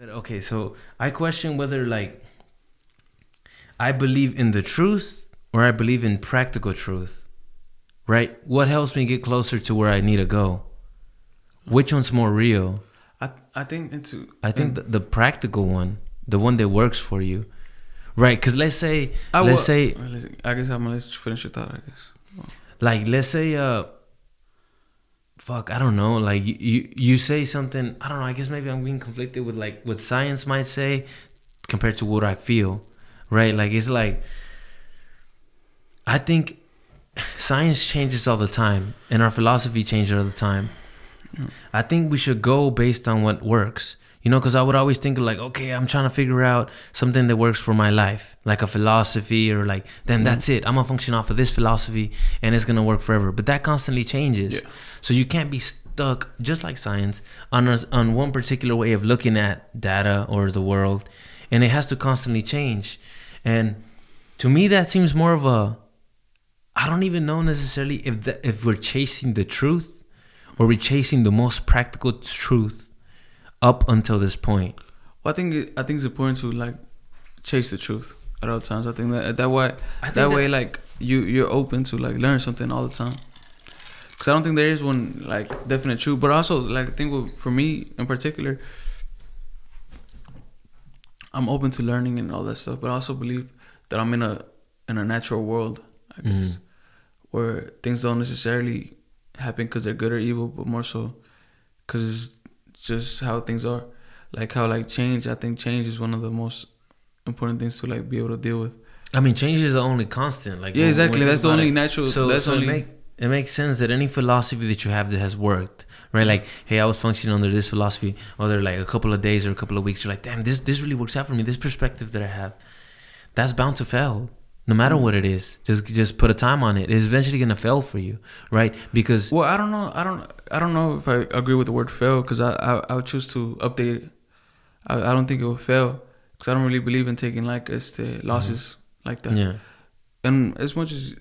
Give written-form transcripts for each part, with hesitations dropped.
Okay, so I question whether like I believe in the truth or I believe in practical truth. Right? What helps me get closer to where I need to go? Which one's more real? I think the practical one, the one that works for you. Right? Because let's say I guess I'm gonna let you finish your thought. I guess. like let's say fuck, I don't know, like you say something, I don't know, I guess maybe I'm being conflicted with like what science might say compared to what I feel, right? Like it's like I think science changes all the time and our philosophy changes all the time. I think we should go based on what works. You know, because I would always think of like, okay, I'm trying to figure out something that works for my life, like a philosophy or like, then that's it. I'm going to function off of this philosophy and it's going to work forever. But that constantly changes. Yeah. So you can't be stuck, just like science, on one particular way of looking at data or the world. And it has to constantly change. And to me, that seems more of a, I don't even know necessarily if we're chasing the truth or we're chasing the most practical truth up until this point. Well, I think it's important to like chase the truth at all times. I think that way like you're open to like learn something all the time. Because I don't think there is one like definite truth, but also like I think for me in particular, I'm open to learning and all that stuff. But I also believe that I'm in a natural world, I guess, where things don't necessarily happen because they're good or evil, but more so because it's just how things are. Like how like change, I think change is one of the most important things to like be able to deal with. I mean, change is the only constant. Like yeah, exactly. That's the only natural. It makes sense that any philosophy that you have that has worked, right? Like, hey, I was functioning under this philosophy, or like a couple of days or a couple of weeks, you're like, damn, this really works out for me. This perspective that I have, that's bound to fail. No matter what it is, just put a time on it. It's eventually gonna fail for you, right? Because I don't know if I agree with the word fail, because I would choose to update it. I don't think it will fail, because I don't really believe in taking like losses like that. Yeah. And as much as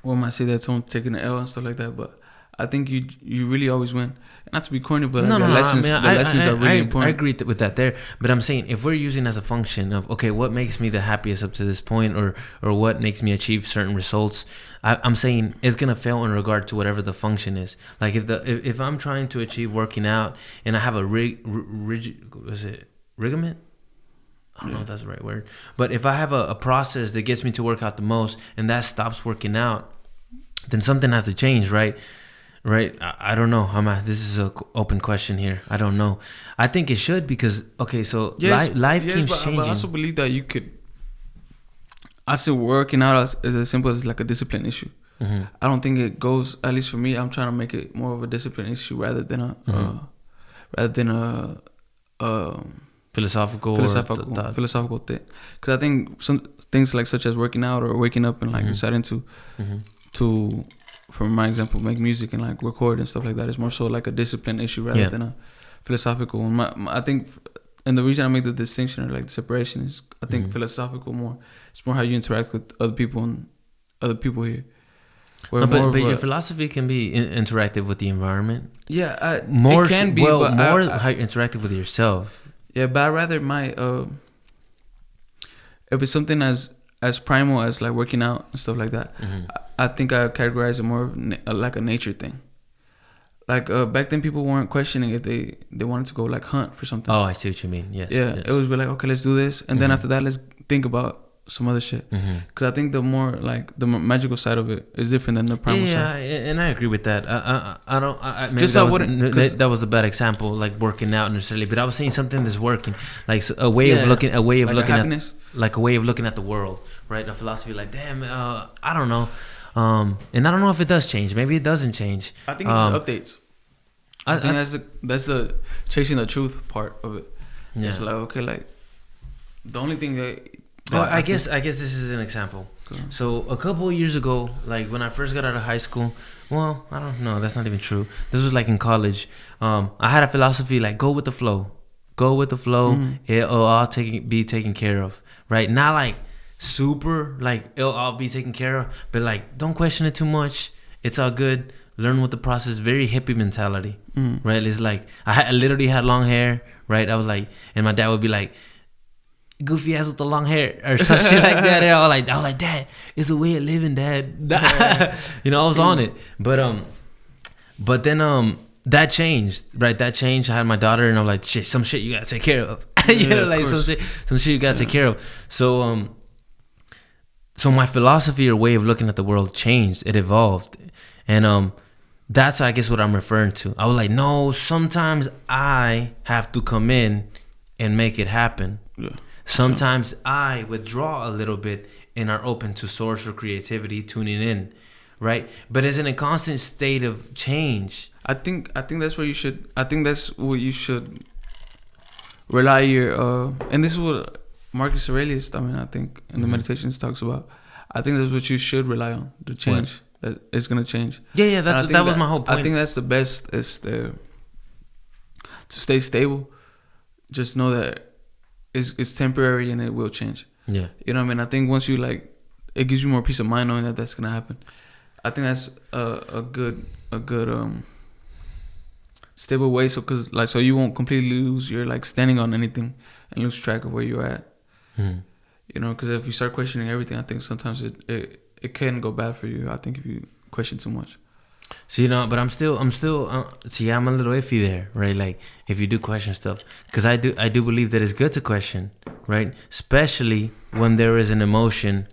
one might say that someone's taking an L and stuff like that, but I think you really always win. Not to be corny, but the lessons are really important. I agree with that there. But I'm saying if we're using as a function of, okay, what makes me the happiest up to this point, or what makes me achieve certain results, I'm saying it's gonna fail in regard to whatever the function is. Like if I'm trying to achieve working out and I have a rigament? I don't know if that's the right word. But if I have a process that gets me to work out the most and that stops working out, then something has to change, right? Right? I don't know. This is an open question here. I don't know. I think it should, because, okay, so life keeps changing. But I also believe that you could, I see working out as simple as like a discipline issue. Mm-hmm. I don't think it goes, at least for me, I'm trying to make it more of a discipline issue rather than a philosophical thing. Because I think some things like such as working out or waking up and like deciding to, for my example, make music and like record and stuff like that is more so like a discipline issue rather than a philosophical one. I think, and the reason I make the distinction or like the separation is, I think philosophical more. It's more how you interact with other people and other people here. But your philosophy can be interactive with the environment. Yeah, more it can be, but more how you're interactive with yourself. Yeah, but I rather if it's something as primal as like working out and stuff like that, I think I categorize it more like a nature thing. Like back then, people weren't questioning if they wanted to go like hunt for something. Oh, I see what you mean. Yes. Yeah, it was like, okay, let's do this, and then after that, let's think about some other shit. Because I think the more magical side of it is different than the primal side. Yeah, and I agree with that. I don't. That was a bad example, like working out necessarily. But I was saying something that's working, like a way of looking at the world, right? A philosophy, like, damn, I don't know, and I don't know if it does change. Maybe it doesn't change. I think it just updates. I think that's the chasing the truth part of it. Yeah. It's like, okay, like the only thing that. I guess this is an example. So a couple of years ago, like when I first got out of high school, well, I don't know, that's not even true. This was like in college. I had a philosophy like go with the flow. It'll all be taken care of, right? Not like super like it'll all be taken care of, but like don't question it too much. It's all good. Learn with the process. Very hippie mentality, right? It's like I literally had long hair, right? I was like, and my dad would be like, goofy ass with the long hair or some shit like that. And I was like, Dad, it's a way of living, Dad. You know, I was on it. But then that changed, right? That changed. I had my daughter, and I'm like, shit, some shit you gotta take care of. You know, like some shit you gotta take care of. So my philosophy or way of looking at the world changed. It evolved, and that's, I guess, what I'm referring to. I was like, no, sometimes I have to come in and make it happen. Yeah. Sometimes I withdraw a little bit and are open to source or creativity, tuning in, right? But it's in a constant state of change. I think that's where you should. I think that's what you should rely your. And this is what Marcus Aurelius, I think in the Meditations talks about. I think that's what you should rely on to change. That it's gonna change. Yeah. That was my whole point. I think that's the best. Is to stay stable. Just know that it's temporary and it will change. Yeah. You know what I mean? I think once you it gives you more peace of mind knowing that that's gonna happen. I think that's a good stable way. So so you won't completely lose your standing on anything and lose track of where you're at. You know, because if you start questioning everything, I think sometimes it can go bad for you. I think if you question too much. So, you know, but I'm still see, I'm a little iffy there, right? Like, if you do question stuff, because I do believe that it's good to question, right? Especially when there is an emotion.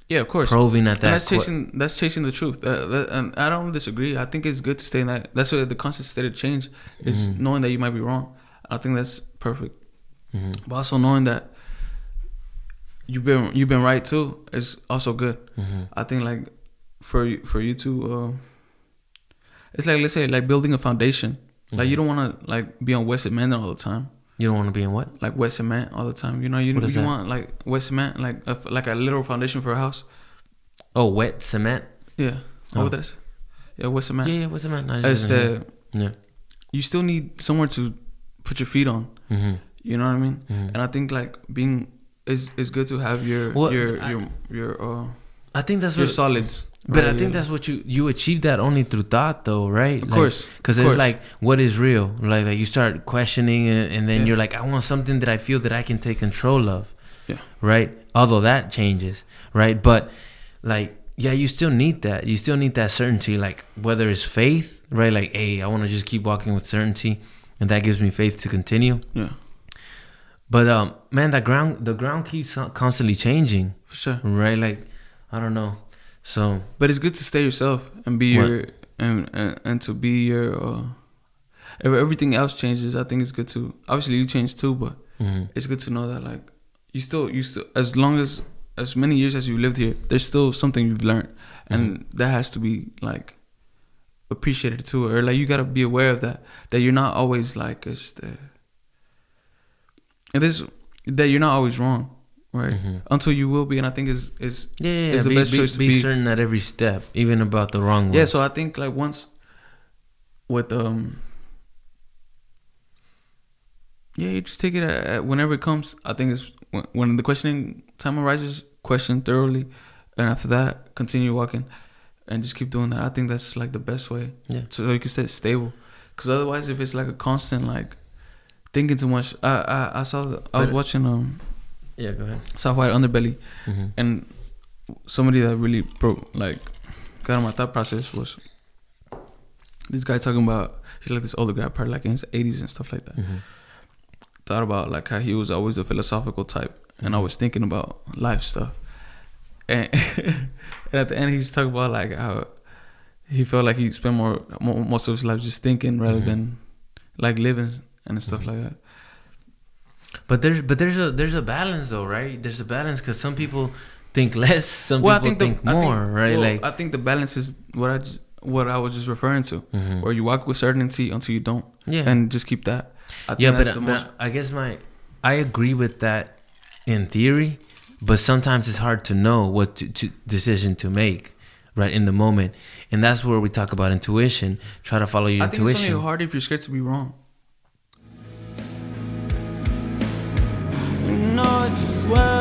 Yeah, of course. Probing at that. And that's chasing the truth. And I don't disagree. I think it's good to stay in that. That's why the constant state of change is knowing that you might be wrong. I think that's perfect. But also knowing that you've been right too is also good. I think for you to. It's let's say building a foundation. You don't want to be on wet cement all the time. You don't want to be in what? Wet cement all the time. You know, you want wet cement, like a literal foundation for a house. Oh, wet cement. Yeah. Oh. What is? Yeah, wet cement. Yeah, wet cement. You still need somewhere to put your feet on. You know what I mean? And I think being is good to have your I think that's your solids. But I think that's what you achieve that only through thought, though, right? Of course. Because it's what is real? Like you start questioning it, and then you're like, I want something that I feel that I can take control of. Yeah. Right? Although that changes, right? But you still need that. You still need that certainty, whether it's faith, right? Hey, I want to just keep walking with certainty, and that gives me faith to continue. Yeah. But man, the ground keeps constantly changing. For sure. Right? I don't know. So, but it's good to stay yourself and be your and to be your. If everything else changes, I think it's good to. Obviously, you change too, but it's good to know that you still as long as many years as you lived here, there's still something you've learned, and that has to be appreciated too, or you gotta be aware of that you're not always that you're not always wrong. Right, until you will be, and I think is the best choice to be certain at every step, even about the wrong ones. Yeah, so I think once with you just take it at whenever it comes. I think it's when the questioning time arises, question thoroughly, and after that, continue walking, and just keep doing that. I think that's the best way. Yeah, so you can stay stable, because otherwise, if it's a constant thinking too much, I was watching Yeah, go ahead. South White Underbelly, and somebody that really got on my thought process was this guy talking about, he's this older guy, probably in his 80s and stuff like that. Thought about how he was always a philosophical type, and always thinking about life stuff. And, and at the end, he's talking about how he felt like he spent most of his life just thinking rather than living and stuff like that. But there's a balance though, right? There's a balance because some people think less, some people think more, right? I think the balance is what I was just referring to, where you walk with certainty until you don't, and just keep that. But I guess I agree with that in theory, but sometimes it's hard to know what decision to make, right, in the moment, and that's where we talk about intuition. Try to follow your intuition. I think it's only hard if you're scared to be wrong. Know just well.